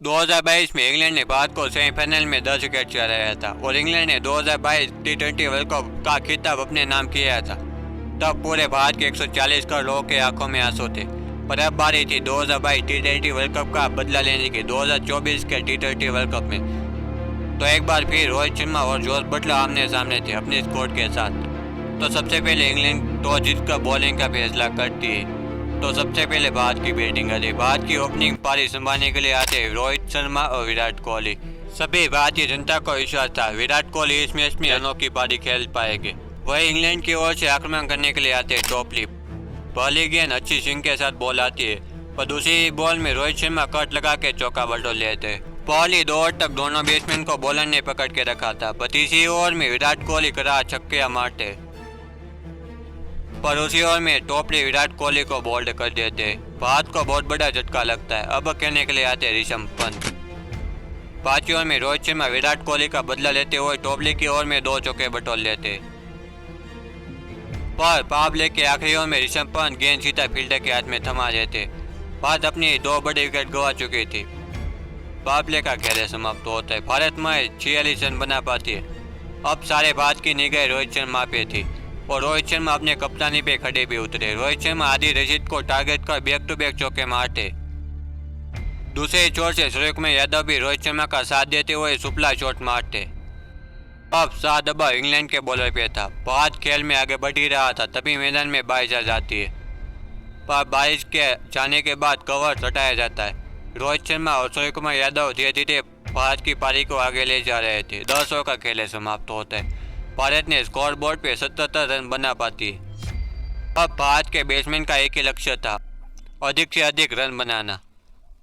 2022 में इंग्लैंड ने भारत को सेमीफाइनल में 10 विकेट से हराया था और इंग्लैंड ने 2022 टी20 वर्ल्ड कप का खिताब अपने नाम किया था। तब पूरे भारत के 140 करोड़ लोगों के आंखों में आंसू थे। पर अब बारी थी 2022 टी20 वर्ल्ड कप का बदला लेने की 2024 के टी20 वर्ल्ड कप में। तो एक बार फिर रोहित शर्मा और जोस बटलर आमने सामने थे अपने स्क्वाड के साथ। तो सबसे पहले इंग्लैंड टॉस जीतकर बॉलिंग का फैसला करती है। तो सबसे पहले भारत की बैटिंग आती है। भारत की ओपनिंग पारी संभालने के लिए आते हैं रोहित शर्मा और विराट कोहली। सभी भारतीय जनता को विश्वास था विराट कोहली इस मैच में अनोखी पारी खेल पाएंगे। वही इंग्लैंड की ओर से आक्रमण करने के लिए आते हैं टॉपली। पहली गेंद अच्छी स्विंग के साथ बॉल आती है पर दूसरी बॉल में रोहित शर्मा कट लगा के चौका बटोर लेते हैं। पहली 2 ओवर तक दोनों बैट्समैन को बॉलर ने पकड़ के रखा था पर तीसरी ओवर में विराट कोहली कड़ा छक्के मारते पर उसी ओवर में टॉपली विराट कोहली को बोल्ड कर देते। भारत को बहुत बड़ा झटका लगता है। अब खेलने के लिए आते हैं ऋषभ पंत। 5वीं ओवर में रोहित शर्मा विराट कोहली का बदला लेते हुए टॉपली की ओवर में 2 चौके बटोर लेते पर पावले के आखिरी ओवर में ऋषभ पंत गेंद सीधा फील्डर के हाथ में थमा देते। भारत अपनी 2 बड़े विकेट गंवा चुकी थी। पावले का खेल समाप्त होता है। भारत में 46 रन बना पाती है। अब सारे भारत की निगाह रोहित शर्मा पे थी और रोहित शर्मा अपने कप्तानी पे खड़े भी उतरे। रोहित शर्मा आदिल रशीद को टारगेट कर बैक टू बैक चौके मारते। दूसरे छोर से सूर्यकुमार यादव भी रोहित शर्मा का साथ देते हुए सुपला शॉट मारते। अब सात दबाव इंग्लैंड के बॉलर पे था। भारत खेल में आगे बढ़ ही रहा था तभी मैदान में बारिश आ जाती है पर बारिश के जाने के बाद कवर हटाया जाता है। रोहित शर्मा और सूर्यकुमार यादव धीरे धीरे भारत की पारी को आगे ले जा रहे थे। 10 ओवर का खेल समाप्त होता है। भारत ने स्कोर बोर्ड पे 77 रन बना पाती। अब भारत के बैट्समैन का एक ही लक्ष्य था अधिक से अधिक रन बनाना।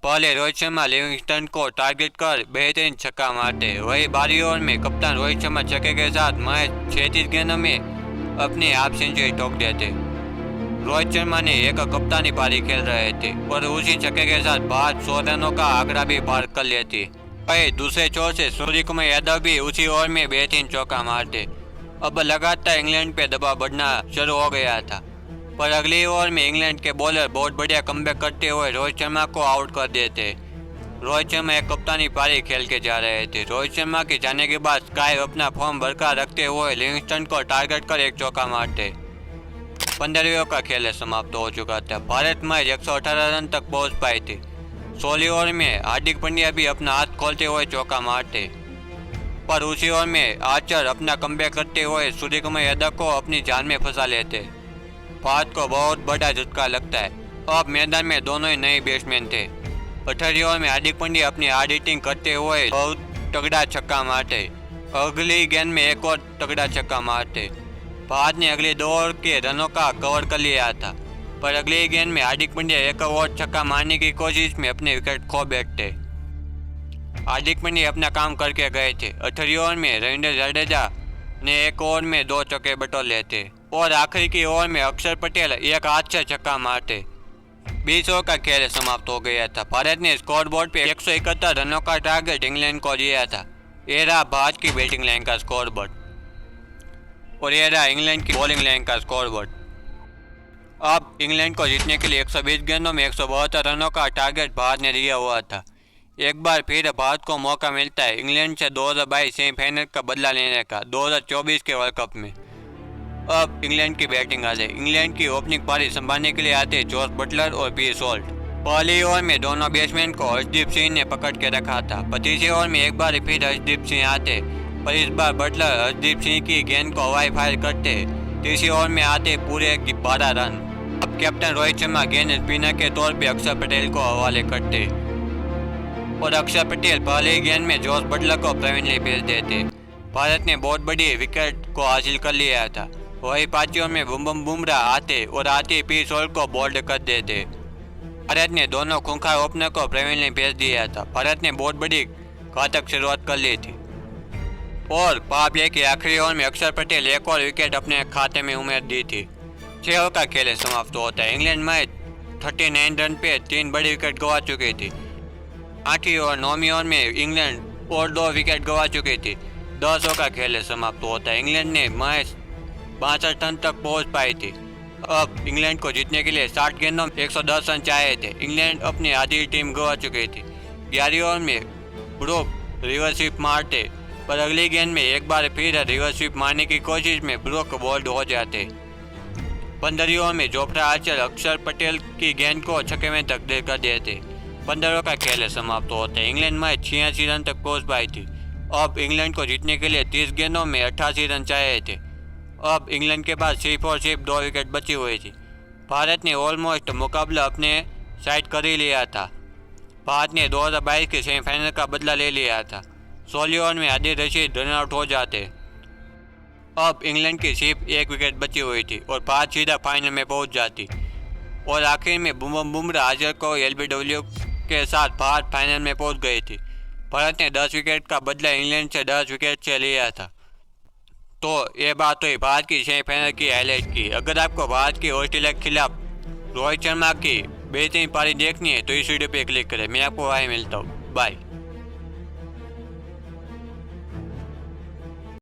पहले रोहित शर्मा लिविंगस्टन को टारगेट कर बेहतरीन छक्का मारते। वही बारी ओवर में कप्तान रोहित शर्मा छक्के के साथ महज 36 गेंदों में अपनी हाफ सेंचुरी ठोक देते। रोहित शर्मा ने एक कप्तानी पारी खेल रहे थे और उसी छक्के के साथ भारत 100 रनों का आंकड़ा भी पार कर लेती। वही दूसरे छोर से सूर्यकुमार यादव भी उसी ओवर में बेहतरीन चौका मारते। अब लगातार इंग्लैंड पे दबाव बढ़ना शुरू हो गया था पर अगली ओवर में इंग्लैंड के बॉलर बहुत बढ़िया कमबैक करते हुए रोहित शर्मा को आउट कर देते। रोहित शर्मा एक कप्तानी पारी खेल के जा रहे थे। रोहित शर्मा के जाने के बाद स्काई अपना फॉर्म बरकरार रखते हुए लिविंगस्टन को टारगेट कर एक चौका मारते। 15वीं ओवर का खेल समाप्त हो चुका था। भारत मैच 118 रन तक पहुंच पाई थी। 16वीं ओवर में हार्दिक पांड्या भी अपना हाथ खोलते हुए चौका मारते पर उसी ओवर में आर्चर अपना कमबैक करते हुए सूर्यकुमार यादव को अपनी जान में फंसा लेते। भारत को बहुत बड़ा झटका लगता है। अब मैदान में दोनों ही नए बैट्समैन थे। 18वीं ओवर में हार्दिक पांड्या अपनी हार्ड हिटिंग करते हुए बहुत तगड़ा छक्का मारते। अगली गेंद में एक और तगड़ा छक्का मारते। भारत ने अगले 2 ओवर के रनों का कवर कर लिया था पर अगली गेंद में हार्दिक पांड्या एक और छक्का मारने की कोशिश में अपने विकेट खो बैठते। हार्दिक पांड्या अपना काम करके गए थे। 18वीं ओवर में रविंद्र जडेजा ने एक ओवर में 2 चौके बटोर लेते और आखिरी की ओवर में अक्षर पटेल एक हाथ से छक्का मारते। 20 ओवर का खेल समाप्त हो गया था। भारत ने स्कोर बोर्ड पे 171 रनों का टारगेट इंग्लैंड को दिया था। ये रहा भारत की बैटिंग लाइन का स्कोर बोर्ड और ये रहा इंग्लैंड की बॉलिंग लाइन का स्कोर बोर्ड। अब इंग्लैंड को जीतने के लिए 120 गेंदों में 172 रनों का टारगेट भारत ने दिया हुआ था। एक बार फिर भारत को मौका मिलता है इंग्लैंड से 2022 सेमीफाइनल का बदला लेने का 2024 के वर्ल्ड कप में। अब इंग्लैंड की बैटिंग आ जाए। इंग्लैंड की ओपनिंग पारी संभालने के लिए आते जोस बटलर और पीर सोल्ट। पहली ओवर में दोनों बैट्समैन को हर्षदीप सिंह ने पकड़ के रखा था। 25वीं ओवर में एक बार फिर हर्षदीप सिंह आते पर इस बार बटलर हर्षदीप सिंह की गेंद को हवाई फायर करते। तीसरी ओवर में आते पूरे 12 रन। अब कैप्टन रोहित शर्मा गेंद स्पिनर के तौर पर अक्षर पटेल को हवाले करते और अक्षर पटेल पहले गेंद में जोस बटलर को प्रवीणली भेज देते। भारत ने बहुत बड़ी विकेट को हासिल कर लिया था। वही 5वीं ओवर में बुमराह आते और आते पीर सोल्ट को बोल्ड कर देते। भारत ने दोनों खूंखार ओपनर को प्रवीणली भेज दिया था। भारत ने बहुत बड़ी घातक शुरुआत कर ली थी और पावले के आखिरी ओवर में अक्षर पटेल एक और विकेट अपने खाते में उमेर दी थी। 6 ओवर का खेल समाप्त होता है। इंग्लैंड मैच 39 रन पे 3 बड़ी विकेट गंवा चुकी थी। 8वीं और 9वीं ओवर में इंग्लैंड और 2 विकेट गंवा चुकी थी। 10 ओवर का खेल समाप्त होता है। इंग्लैंड ने मैच 62 रन तक पहुंच पाई थी। अब इंग्लैंड को जीतने के लिए 60 गेंदों में 110 रन चाहिए थे। इंग्लैंड अपनी आधी टीम गंवा चुकी थी। 11वीं ओवर में ब्रूक रिवर्स स्वीप मारते, पर अगली गेंद में एक बार फिर रिवर्स स्वीप मारने की कोशिश में ब्रूक बोल्ड हो जाते। 15वीं ओवर में जोफ्रा आर्चर अक्षर पटेल की गेंद को छक्के में तब्दील कर देते। 15 ओवर का खेल समाप्त होता है। इंग्लैंड मैच 86 रन तक पहुंच पाई थी। अब इंग्लैंड को जीतने के लिए 30 गेंदों में 88 रन चाहिए थे। अब इंग्लैंड के पास सिर्फ और सिर्फ 2 विकेट बची हुई थी। भारत ने ऑलमोस्ट मुकाबला अपने साइड कर ही लिया था। भारत ने 2022 के सेमीफाइनल का बदला ले लिया था। 16 ओवर में आदिल रशीद रन आउट हो जाते। अब इंग्लैंड की सिर्फ 1 विकेट बची हुई थी और भारत सीधा फाइनल में पहुंच जाती। और आखिर में बुमराह हाजिर को एलबीडब्ल्यू के साथ भारत फाइनल में पहुंच गई थी। भारत ने 10 विकेट का बदला इंग्लैंड से 10 विकेट से लिया था। तो ये बात हुई भारत की सेमीफाइनल की हाईलाइट की। अगर आपको भारत की ऑस्ट्रेलिया के खिलाफ रोहित शर्मा की बेहतरीन पारी देखनी है तो इस वीडियो पे क्लिक करें। मैं आपको वहीं मिलता हूँ। बाय।